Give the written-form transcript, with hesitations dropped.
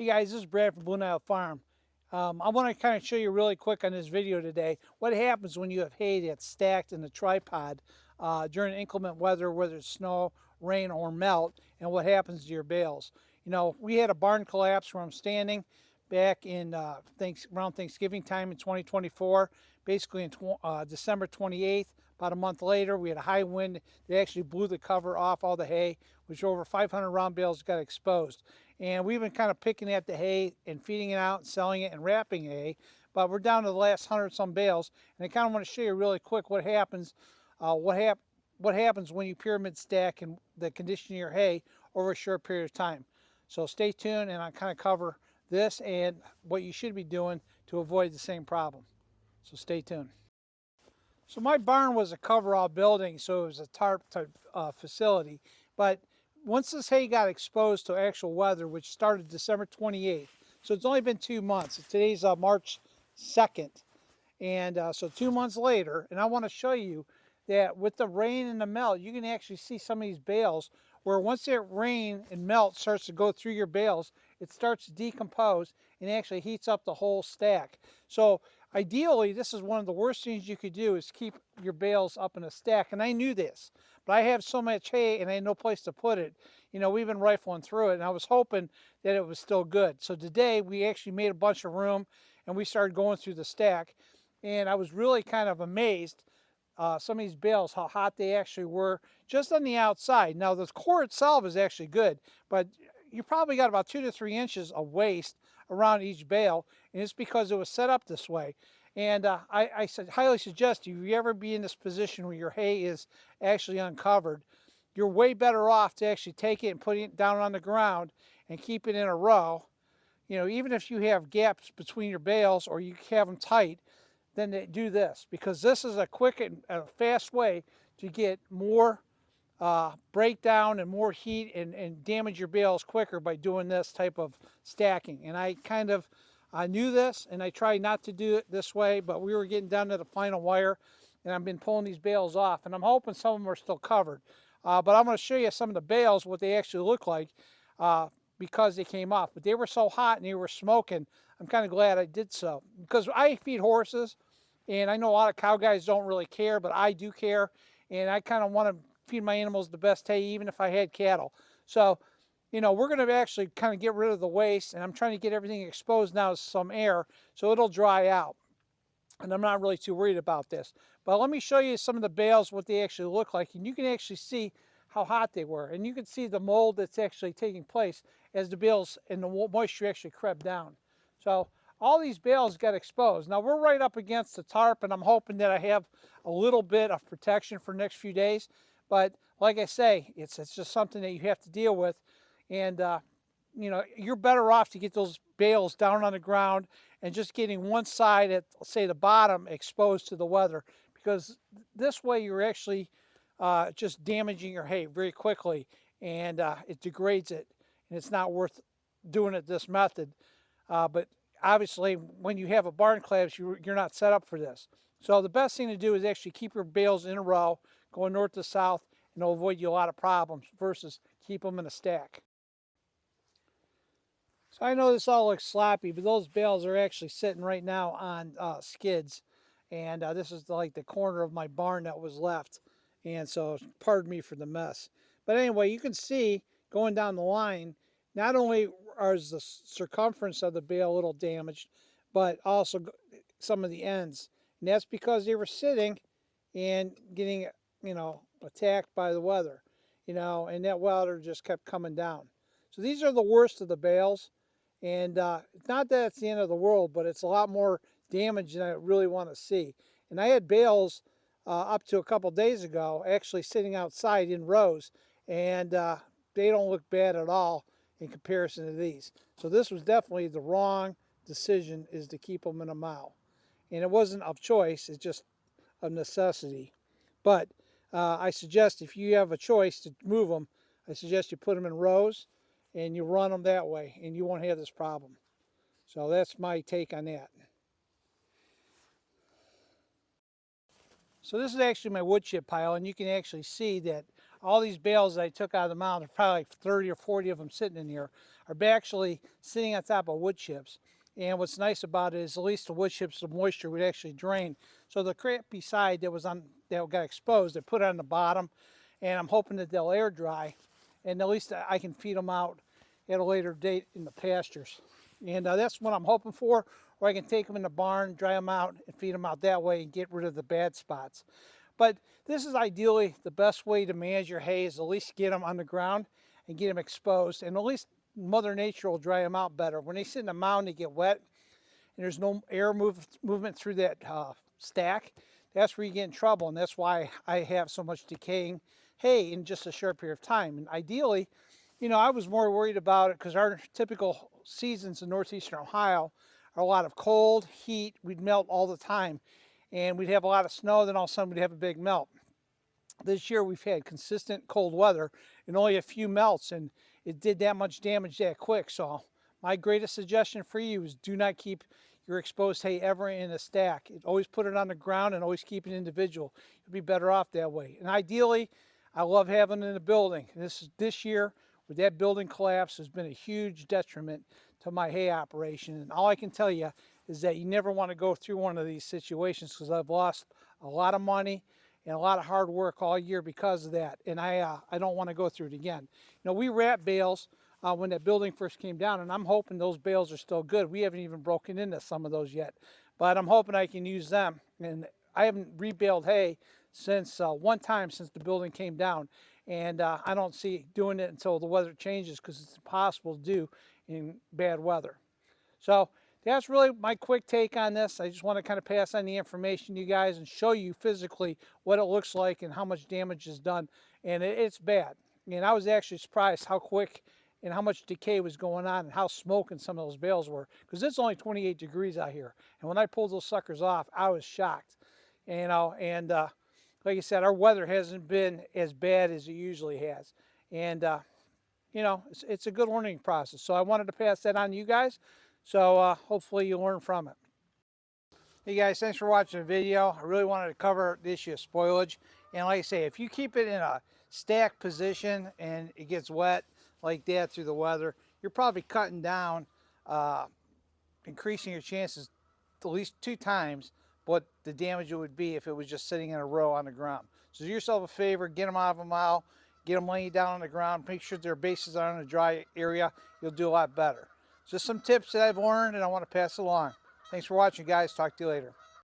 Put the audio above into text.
Hey guys, this is Brad from Blue Nile Farm. I want to kind of show you really quick on this video today what happens when you have hay that's stacked in a tripod during inclement weather, whether it's snow, rain, or melt, and what happens to your bales. You know, we had a barn collapse where I'm standing back in around Thanksgiving time in 2024, basically in December 28th. About a month later, we had a high wind that actually blew the cover off all the hay, which over 500 round bales got exposed. And we've been kind of picking at the hay and feeding it out and selling it and wrapping hay, but we're down to the last 100 some bales. And I kind of want to show you really quick what happens, what happens when you pyramid stack and the condition of your hay over a short period of time. So stay tuned, and I kind of cover this and what you should be doing to avoid the same problem. So stay tuned. So my barn was a coverall building, so it was a tarp type facility. But once this hay got exposed to actual weather, which started December 28th, so it's only been 2 months. Today's March 2nd. And so 2 months later, and I want to show you that with the rain and the melt, you can actually see some of these bales where once that rain and melt starts to go through your bales, it starts to decompose and actually heats up the whole stack. So ideally, this is one of the worst things you could do is keep your bales up in a stack. And I knew this, but I have so much hay and I had no place to put it. You know, we've been rifling through it and I was hoping that it was still good. So today we actually made a bunch of room and we started going through the stack. And I was really kind of amazed some of these bales, how hot they actually were just on the outside. Now the core itself is actually good, but you probably got about 2 to 3 inches of waste around each bale, and it's because it was set up this way. And I highly suggest if you ever be in this position where your hay is actually uncovered, you're way better off to actually take it and put it down on the ground and keep it in a row. You know, even if you have gaps between your bales or you have them tight, then they do this, because this is a quick and fast way to get more breakdown and more heat and damage your bales quicker by doing this type of stacking. And I knew this and I tried not to do it this way, but we were getting down to the final wire and I've been pulling these bales off, and I'm hoping some of them are still covered. But I'm going to show you some of the bales, what they actually look like because they came off. But they were so hot and they were smoking, I'm kind of glad I did so, because I feed horses and I know a lot of cow guys don't really care, but I do care, and I kind of want to feed my animals the best hay even if I had cattle. So, you know, we're going to actually kind of get rid of the waste, and I'm trying to get everything exposed now to some air so it'll dry out. And I'm not really too worried about this. But let me show you some of the bales, what they actually look like, and you can actually see how hot they were. And you can see the mold that's actually taking place as the bales and the moisture actually crept down. So all these bales got exposed. Now we're right up against the tarp, and I'm hoping that I have a little bit of protection for the next few days. But like I say, it's just something that you have to deal with. And you know, you're better off to get those bales down on the ground and just getting one side at, say, the bottom exposed to the weather, because this way you're actually just damaging your hay very quickly, and it degrades it, and it's not worth doing it this method. But obviously, when you have a barn collapse, you're not set up for this. So the best thing to do is actually keep your bales in a row, going north to south, and it'll avoid you a lot of problems versus keep them in a stack. So I know this all looks sloppy, but those bales are actually sitting right now on skids. And this is like the corner of my barn that was left. And so pardon me for the mess. But anyway, you can see going down the line, not only is the circumference of the bale a little damaged, but also some of the ends. And that's because they were sitting and getting, you know, attacked by the weather, you know, and that weather just kept coming down. So these are the worst of the bales. And it's not that it's the end of the world, but it's a lot more damage than I really want to see. And I had bales up to a couple days ago actually sitting outside in rows, and they don't look bad at all in comparison to these. So this was definitely the wrong decision, is to keep them in a mow. And it wasn't of choice, it's just of necessity. But I suggest if you have a choice to move them, I suggest you put them in rows and you run them that way, and you won't have this problem. So that's my take on that. So this is actually my wood chip pile, and you can actually see that all these bales that I took out of the mound, there's probably like 30 or 40 of them sitting in here, are are actually sitting on top of wood chips. And what's nice about it is at least the wood chips, the moisture would actually drain. So the crappy side that got exposed, they put it on the bottom, and I'm hoping that they'll air dry, and at least I can feed them out at a later date in the pastures. And that's what I'm hoping for, or I can take them in the barn, dry them out, and feed them out that way and get rid of the bad spots. But this is ideally the best way to manage your hay, is at least get them on the ground and get them exposed, and at least Mother Nature will dry them out better. When they sit in a mound, they get wet, and there's no air movement through that stack. That's where you get in trouble, and that's why I have so much decaying hay in just a short period of time. And ideally, you know, I was more worried about it because our typical seasons in northeastern Ohio are a lot of cold, heat. We'd melt all the time, and we'd have a lot of snow, then all of a sudden we'd have a big melt. This year we've had consistent cold weather and only a few melts, and it did that much damage that quick. So my greatest suggestion for you is do not keep your exposed hay ever in a stack. Always put it on the ground and always keep it individual. You'll be better off that way. And ideally, I love having it in a building. This year, with that building collapse, has been a huge detriment to my hay operation. And all I can tell you is that you never want to go through one of these situations, because I've lost a lot of money and a lot of hard work all year because of that. And I don't want to go through it again. You know, we wrapped bales when that building first came down, and I'm hoping those bales are still good. We haven't even broken into some of those yet, but I'm hoping I can use them. And I haven't rebaled hay since one time since the building came down, and I don't see doing it until the weather changes, because it's impossible to do in bad weather. So that's really my quick take on this. I just want to kind of pass on the information to you guys and show you physically what it looks like and how much damage is done. And it's bad. And I was actually surprised how quick and how much decay was going on and how smoking some of those bales were, because it's only 28 degrees out here. And when I pulled those suckers off, I was shocked. You know, and like I said, our weather hasn't been as bad as it usually has. And you know, it's a good learning process. So I wanted to pass that on to you guys. So hopefully you learn from it. Hey guys, thanks for watching the video. I really wanted to cover the issue of spoilage. And like I say, if you keep it in a stacked position and it gets wet like that through the weather, you're probably cutting down, increasing your chances at least 2 times what the damage it would be if it was just sitting in a row on the ground. So do yourself a favor, get them out of a mile, get them laying down on the ground, make sure their bases are in a dry area. You'll do a lot better. Just some tips that I've learned and I want to pass along. Thanks for watching, guys. Talk to you later.